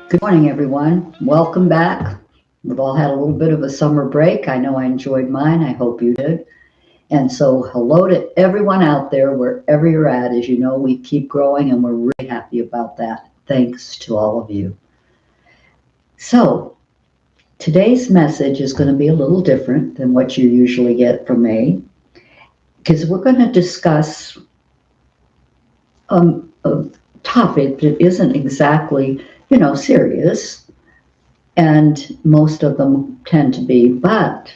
Good morning, everyone. Welcome back. We've all had a little bit of a summer break. I know I enjoyed mine. I hope you did. And so, hello to everyone out there, wherever you're at. As you know, we keep growing and we're really happy about that. Thanks to all of you. So, today's message is going to be a little different than what you usually get from me because we're going to discuss a topic that isn't exactly, serious, and most of them tend to be, but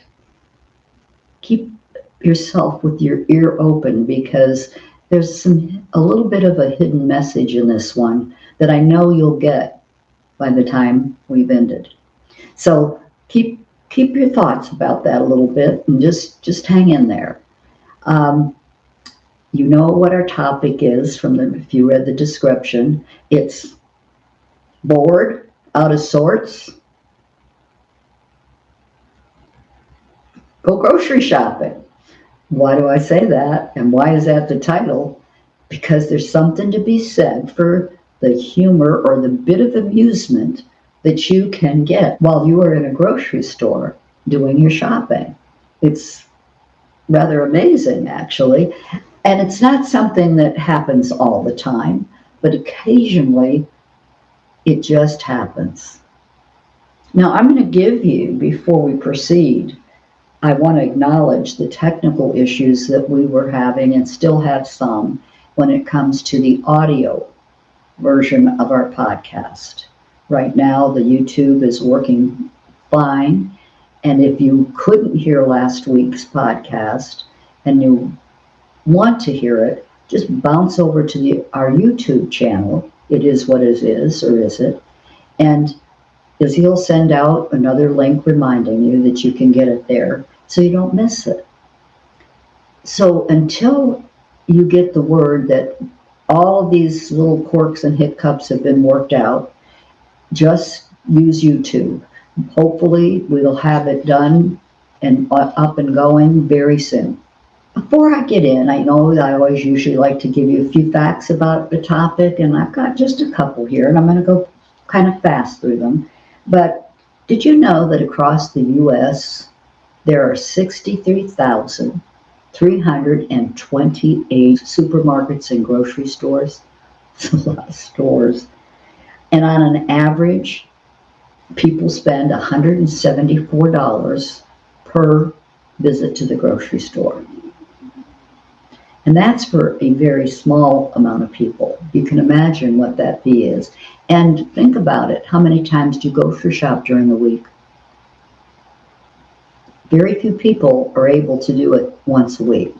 keep yourself with your ear open because there's a little bit of a hidden message in this one that I know you'll get by the time we've ended. So keep your thoughts about that a little bit and just hang in there. You know what our topic is if you read the description. It's bored, out of sorts, go grocery shopping. Why do I say that? And why is that the title? Because there's something to be said for the humor or the bit of amusement that you can get while you are in a grocery store doing your shopping. It's rather amazing, actually. And it's not something that happens all the time, but occasionally it just happens. Now, I'm going to give you, before we proceed, I want to acknowledge the technical issues that we were having and still have some when it comes to the audio version of our podcast. Right now, the YouTube is working fine. And if you couldn't hear last week's podcast and you want to hear it, just bounce over to our YouTube channel. It is what it is, or is it? And Izzy will send out another link reminding you that you can get it there so you don't miss it. So until you get the word that all of these little quirks and hiccups have been worked out, just use YouTube. Hopefully we'll have it done and up and going very soon. Before I get in, I know that I always usually like to give you a few facts about the topic, and I've got just a couple here, and I'm going to go kind of fast through them. But did you know that across the U.S., there are 63,328 supermarkets and grocery stores? It's a lot of stores. And on an average, people spend $174 per visit to the grocery store. And that's for a very small amount of people. You can imagine what that fee is. And think about it. How many times do you grocery shop during the week? Very few people are able to do it once a week.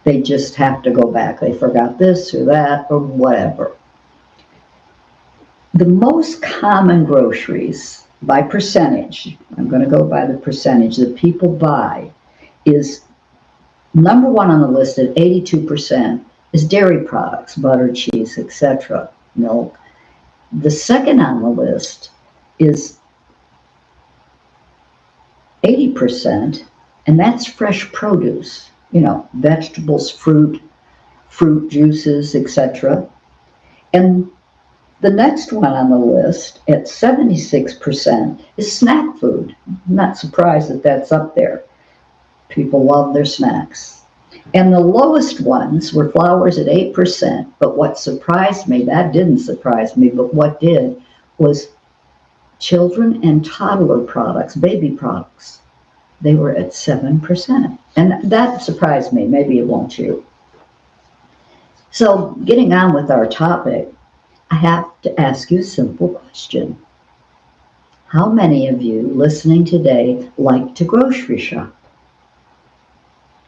They just have to go back. They forgot this or that or whatever. The most common groceries by percentage, I'm going to go by the percentage that people buy, is number one on the list at 82% is dairy products, butter, cheese, etc., milk. The second on the list is 80%, and that's fresh produce, vegetables, fruit juices, etc. And the next one on the list at 76% is snack food. I'm not surprised that that's up there. People love their snacks. And the lowest ones were flowers at 8%. But what surprised me, that didn't surprise me, but what did was children and toddler products, baby products. They were at 7%. And that surprised me. Maybe it won't you. So getting on with our topic, I have to ask you a simple question. How many of you listening today like to grocery shop?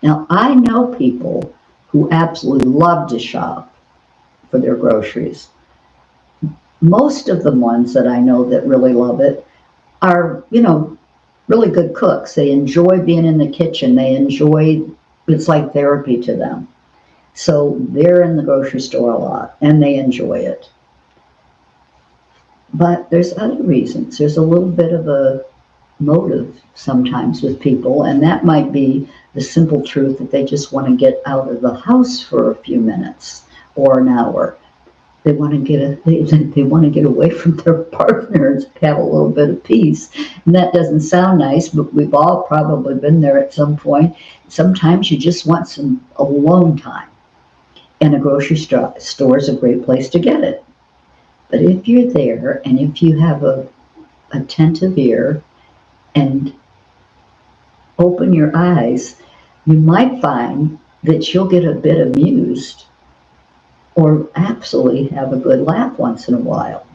Now, I know people who absolutely love to shop for their groceries. Most of the ones that I know that really love it are, really good cooks. They enjoy being in the kitchen. It's like therapy to them. So they're in the grocery store a lot and they enjoy it. But there's other reasons. There's a little bit of a motive sometimes with people, and that might be the simple truth that they just want to get out of the house for a few minutes or an hour. They want to they want to get away from their partners, have a little bit of peace. And that doesn't sound nice, but we've all probably been there at some point. Sometimes you just want some alone time. And a grocery store is a great place to get it. But if you're there and if you have a attentive ear and open your eyes, you might find that you'll get a bit amused or absolutely have a good laugh once in a while.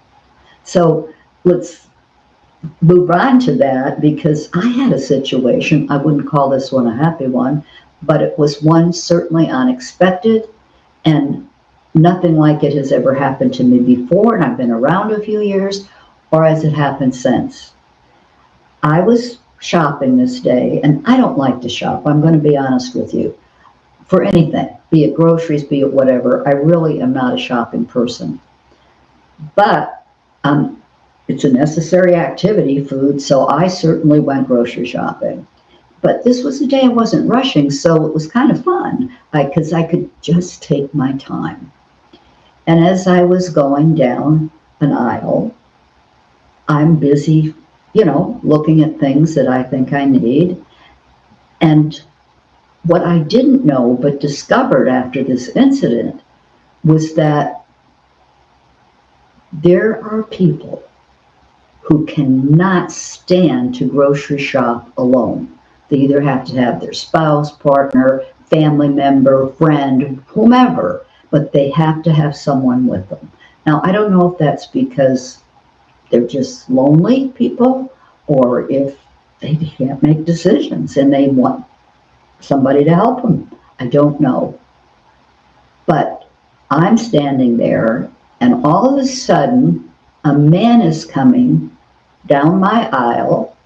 So let's move on to that, because I had a situation, I wouldn't call this one a happy one, but it was one certainly unexpected, and nothing like it has ever happened to me before, and I've been around a few years, or has it happened since. I was shopping this day, and I don't like to shop, I'm going to be honest with you, for anything, be it groceries, be it whatever. I really am not a shopping person. But it's a necessary activity, food, so I certainly went grocery shopping. But this was a day I wasn't rushing, so it was kind of fun, because I could just take my time. And as I was going down an aisle, I'm busy, looking at things that I think I need. And what I didn't know but discovered after this incident was that there are people who cannot stand to grocery shop alone. They either have to have their spouse, partner, family member, friend, whomever, but they have to have someone with them. Now, I don't know if that's because they're just lonely people, or if they can't make decisions and they want somebody to help them. I don't know. But I'm standing there, and all of a sudden, a man is coming down my aisle,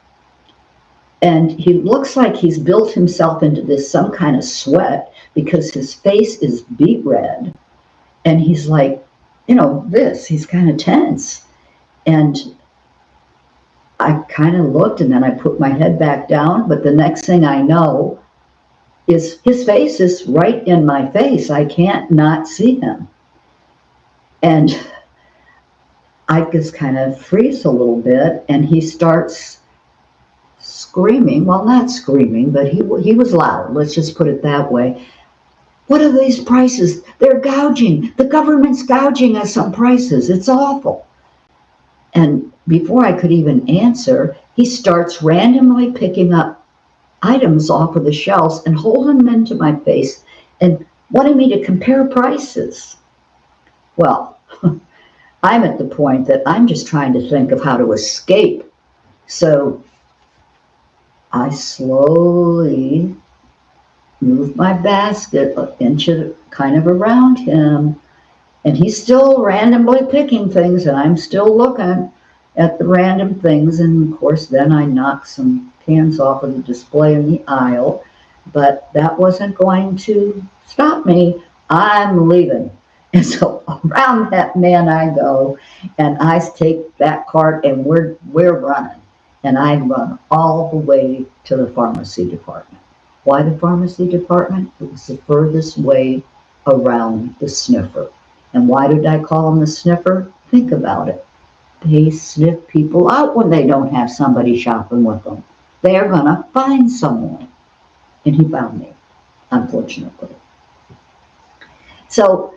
and he looks like he's built himself into this some kind of sweat, because his face is beet red, and he's like, he's kind of tense. And I kind of looked, and then I put my head back down, but the next thing I know is his face is right in my face. I can't not see him. And I just kind of freeze a little bit, and he starts screaming. Well, not screaming, but he was loud. Let's just put it that way. What are these prices? They're gouging. The government's gouging us on prices. It's awful. And before I could even answer, he starts randomly picking up items off of the shelves and holding them into my face and wanting me to compare prices. Well, I'm at the point that I'm just trying to think of how to escape. So I slowly move my basket an inch kind of around him, and he's still randomly picking things, and I'm still looking at the random things. And of course, then I knock some cans off of the display in the aisle, but that wasn't going to stop me. I'm leaving. And so around that man I go, and I take that cart, and we're running. And I run all the way to the pharmacy department. Why the pharmacy department? It was the furthest way around the sniffer. And why did I call him the sniffer? Think about it. They sniff people out when they don't have somebody shopping with them. They're going to find someone. And he found me, unfortunately. So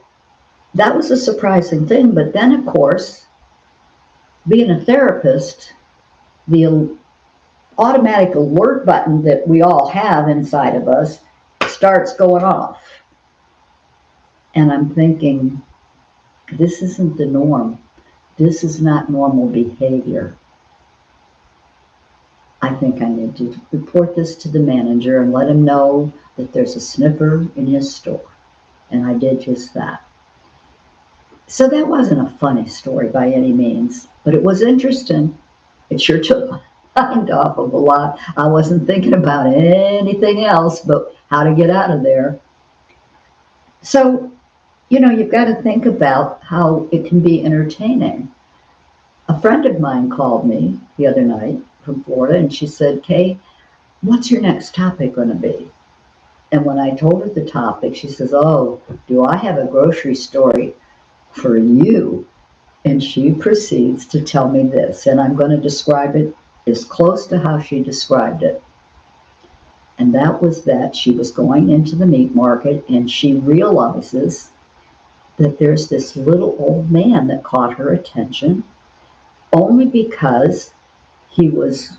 that was a surprising thing. But then, of course, being a therapist, the automatic alert button that we all have inside of us starts going off. And I'm thinking, this isn't the norm. This is not normal behavior. I think I need to report this to the manager and let him know that there's a sniffer in his store. And I did just that. So that wasn't a funny story by any means, but it was interesting. It sure took my mind off of a lot. I wasn't thinking about anything else but how to get out of there. So, you've got to think about how it can be entertaining. A friend of mine called me the other night from Florida, and she said, Kay, what's your next topic going to be? And when I told her the topic, she says, oh, do I have a grocery story? for you. And she proceeds to tell me this, and I'm going to describe it as close to how she described it. And that was that she was going into the meat market and she realizes that there's this little old man that caught her attention only because he was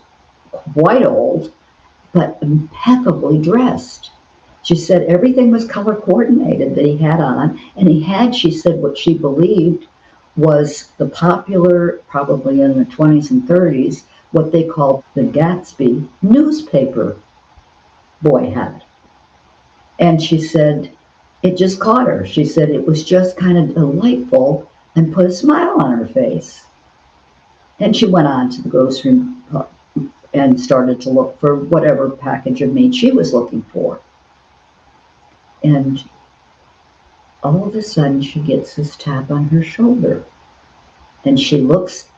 quite old but impeccably dressed. She said everything was color coordinated that he had on, and he had, she said, what she believed was the popular, probably in the 20s and 30s, what they called the Gatsby newspaper boy hat. And she said it just caught her. She said it was just kind of delightful and put a smile on her face. And she went on to the grocery and started to look for whatever package of meat she was looking for. And all of a sudden she gets this tap on her shoulder. And she looks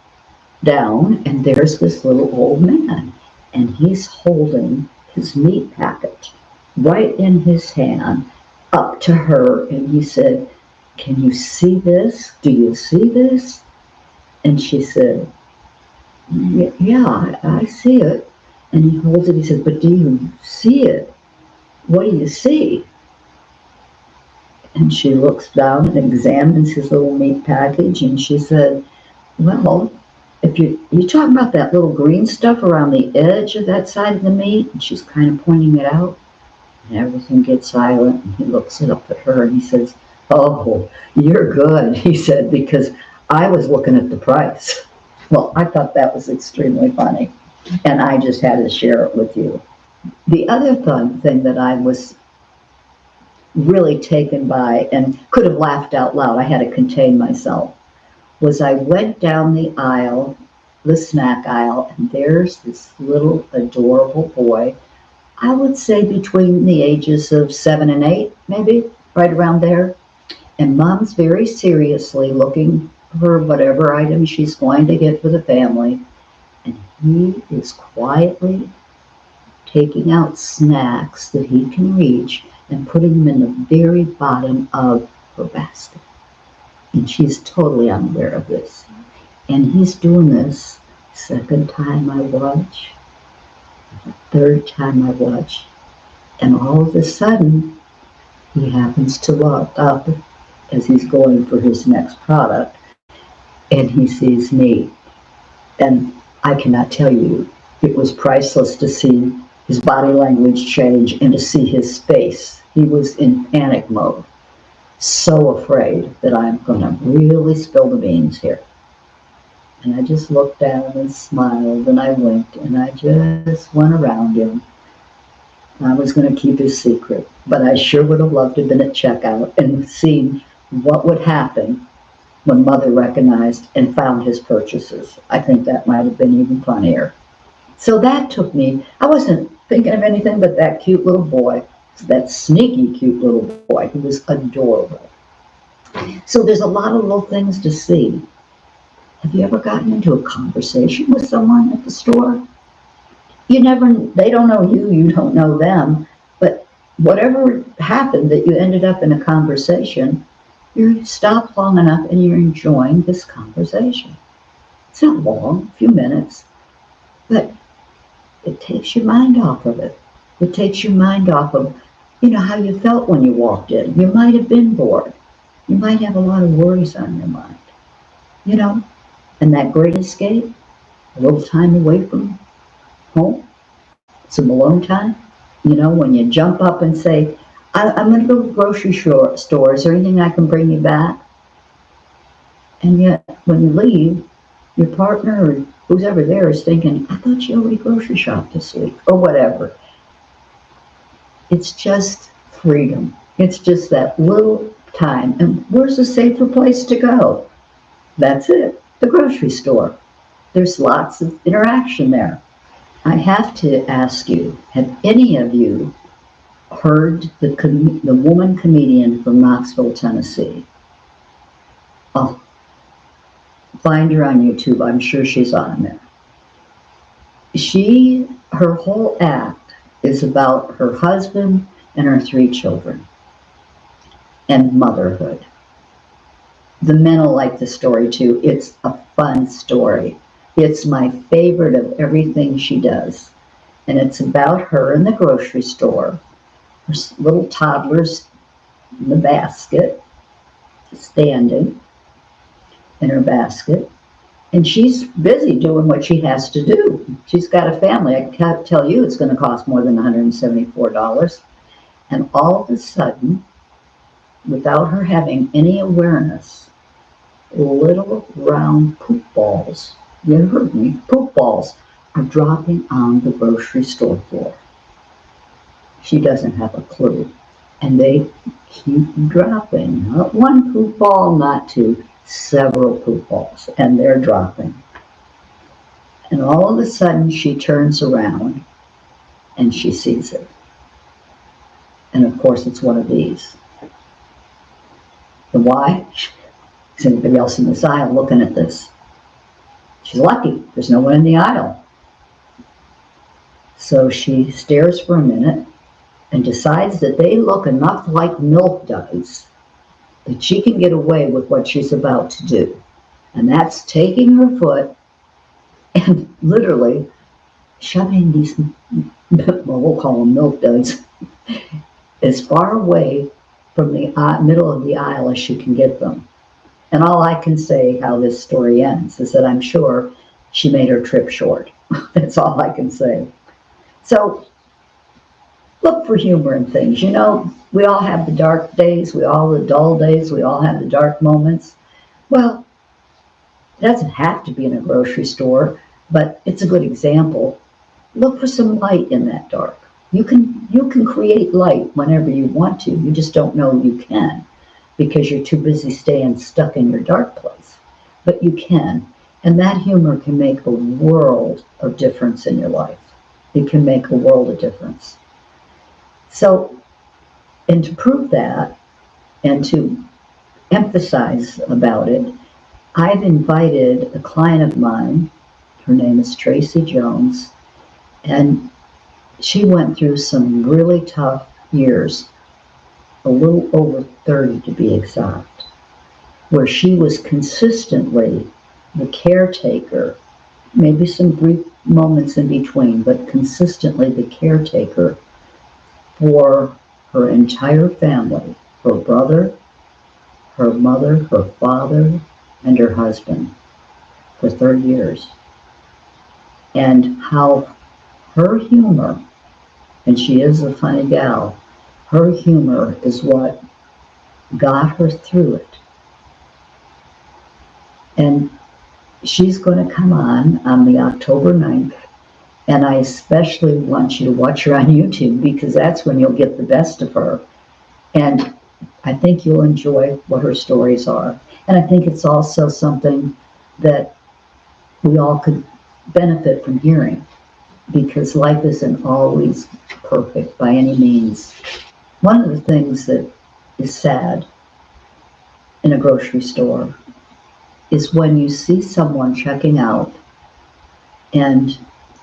down and there's this little old man. And he's holding his meat packet right in his hand up to her. And he said, "Can you see this? Do you see this?" And she said, "Yeah, I see it." And he holds it. He said, "But do you see it? What do you see?" And she looks down and examines his little meat package. And she said, "Well, if you're talking about that little green stuff around the edge of that side of the meat," and she's kind of pointing it out, and everything gets silent, and he looks it up at her and he says, "Oh, you're good," he said, "because I was looking at the price." Well, I thought that was extremely funny, and I just had to share it with you. The other thing that I was really taken by and could have laughed out loud, I had to contain myself, was I went down the aisle, the snack aisle, and there's this little adorable boy, I would say between the ages of 7 and 8, maybe, right around there. And Mom's very seriously looking for whatever item she's going to get for the family. And he is quietly taking out snacks that he can reach and putting them in the very bottom of her basket. And she's totally unaware of this. And he's doing this second time I watch, third time I watch, and all of a sudden he happens to look up as he's going for his next product, and he sees me. And I cannot tell you, it was priceless to see his body language change and to see his face. He was in panic mode, so afraid that I'm going to really spill the beans here. And I just looked down and smiled and I winked and I just went around him. I was going to keep his secret, but I sure would have loved to have been at checkout and seen what would happen when Mother recognized and found his purchases. I think that might have been even funnier. So that took me, I wasn't thinking of anything but that cute little boy, that sneaky cute little boy who was adorable. So there's a lot of little things to see. Have you ever gotten into a conversation with someone at the store? They don't know you, you don't know them, but whatever happened that you ended up in a conversation, you stopped long enough and you're enjoying this conversation. It's not long, a few minutes, but it takes your mind off of it. It takes your mind off of, how you felt when you walked in. You might have been bored. You might have a lot of worries on your mind, and that great escape, a little time away from home, some alone time, when you jump up and say, I'm going to go to the grocery store. Is there anything I can bring you back? And yet, when you leave, your partner or who's ever there is thinking, I thought you already grocery shopped this week, or whatever. It's just freedom. It's just that little time. And where's a safer place to go? That's it, the grocery store. There's lots of interaction there. I have to ask you, have any of you heard the woman comedian from Knoxville, Tennessee? Oh, find her on YouTube. I'm sure she's on there. Her whole act is about her husband and her 3 children and motherhood. The men will like the story too. It's a fun story. It's my favorite of everything she does. And it's about her in the grocery store. Her little toddler's in the basket, standing in her basket. And she's busy doing what she has to do. She's got a family. I can't tell you it's going to cost more than $174. And all of a sudden, without her having any awareness, little round poop balls, you heard me, poop balls, are dropping on the grocery store floor. She doesn't have a clue. And they keep dropping. Not one poop ball, not two, several poop balls. And they're dropping. And all of a sudden she turns around and she sees it. And of course it's one of these. And why? Is anybody else in this aisle looking at this? She's lucky. There's no one in the aisle. So she stares for a minute and decides that they look enough like milk duds that she can get away with what she's about to do. And that's taking her foot and literally shoving these, well, we'll call them milk duds, as far away from the middle of the aisle as she can get them. And all I can say how this story ends is that I'm sure she made her trip short. That's all I can say. So look for humor in things. You know, we all have the dark days, we all have the dull days, we all have the dark moments. Well, it doesn't have to be in a grocery store, but it's a good example. Look for some light in that dark. You can create light whenever you want to. You just don't know you can because you're too busy staying stuck in your dark place. But you can. And that humor can make a world of difference in your life. It can make a world of difference. So, and to prove that and to emphasize about it, I've invited a client of mine. Her name is Tracy Jones, and she went through some really tough years, a little over 30 to be exact, where she was consistently the caretaker, maybe some brief moments in between, but consistently the caretaker for her entire family, her brother, her mother, her father, and her husband for 30 years. And how her humor, and she is a funny gal, her humor is what got her through it. And she's going to come on the October 9th, and I especially want you to watch her on YouTube because that's when you'll get the best of her. And I think you'll enjoy what her stories are. And I think it's also something that we all could benefit from hearing because life isn't always perfect by any means. One of the things that is sad in a grocery store is when you see someone checking out and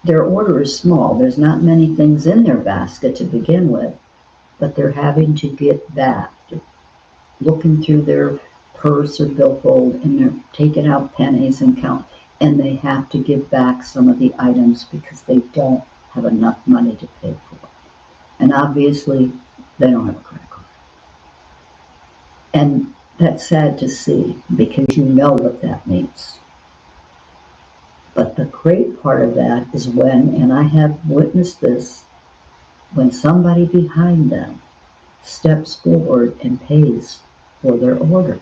their order is small. There's not many things in their basket to begin with, but they're having to get back, looking through their purse or billfold, and they're taking out pennies and count, and they have to give back some of the items because they don't have enough money to pay for it. And obviously, they don't have a credit card. And that's sad to see because you know what that means. But the great part of that is when, and I have witnessed this, when somebody behind them steps forward and pays for their order.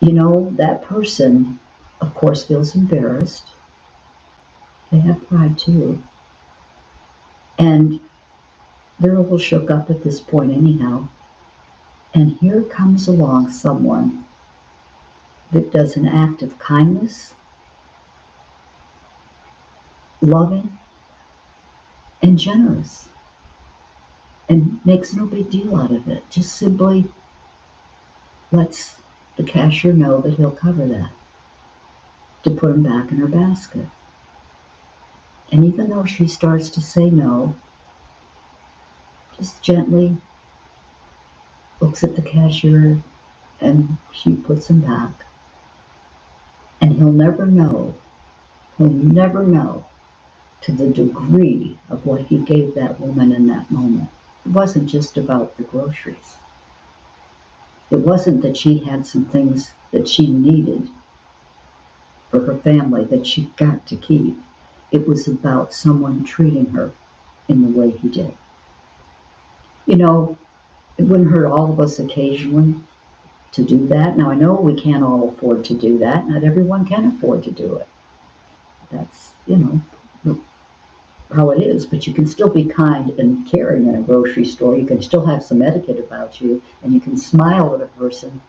You know, that person, of course, feels embarrassed. They have pride too. And they're a little shook up at this point anyhow. And here comes along someone that does an act of kindness, loving, and generous, and makes no big deal out of it. Just simply lets the cashier know that he'll cover that to put them back in her basket. And even though she starts to say no, just gently looks at the cashier and she puts them back. And he'll never know to the degree of what he gave that woman in that moment. It wasn't just about the groceries. It wasn't that she had some things that she needed for her family that she got to keep. It was about someone treating her in the way he did. You know, it wouldn't hurt all of us occasionally to do that. Now, I know we can't all afford to do that. Not everyone can afford to do it. That's, how it is. But you can still be kind and caring in a grocery store. You can still have some etiquette about you, and you can smile at a person.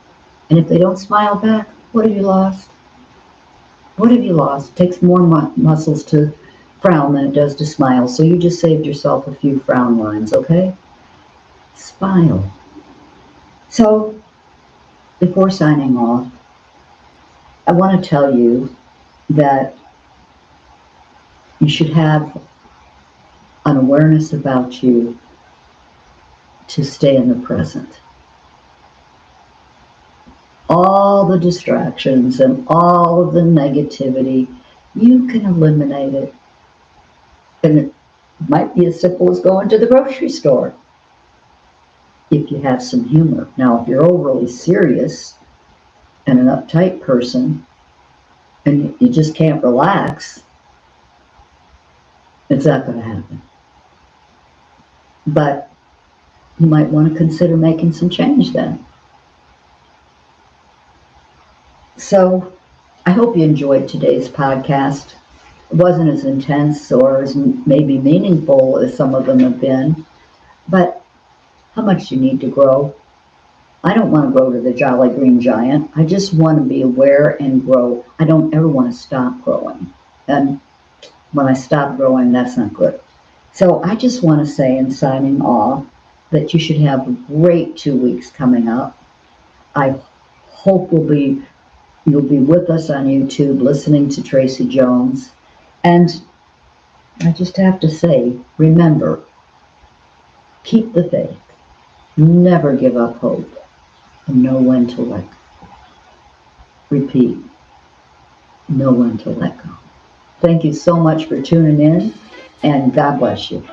And if they don't smile back, what have you lost? What have you lost? It takes more muscles to frown than it does to smile. So you just saved yourself a few frown lines, okay? Smile. So, before signing off, I want to tell you that you should have an awareness about you to stay in the present. All the distractions and all of the negativity, you can eliminate it. And it might be as simple as going to the grocery store if you have some humor. Now, if you're overly serious and an uptight person and you just can't relax, it's not going to happen. But you might want to consider making some change then. So I hope you enjoyed today's podcast. It wasn't as intense or as maybe meaningful as some of them have been, but how much you need to grow. I don't want to grow to the Jolly Green Giant. I just want to be aware and grow. I don't ever want to stop growing. And when I stop growing, that's not good. So I just want to say in signing off that you should have a great 2 weeks coming up. I hope you'll be with us on YouTube listening to Tracy Jones. And I just have to say, remember, keep the faith. Never give up hope. And know when to let go. Repeat, know when to let go. Thank you so much for tuning in, and God bless you.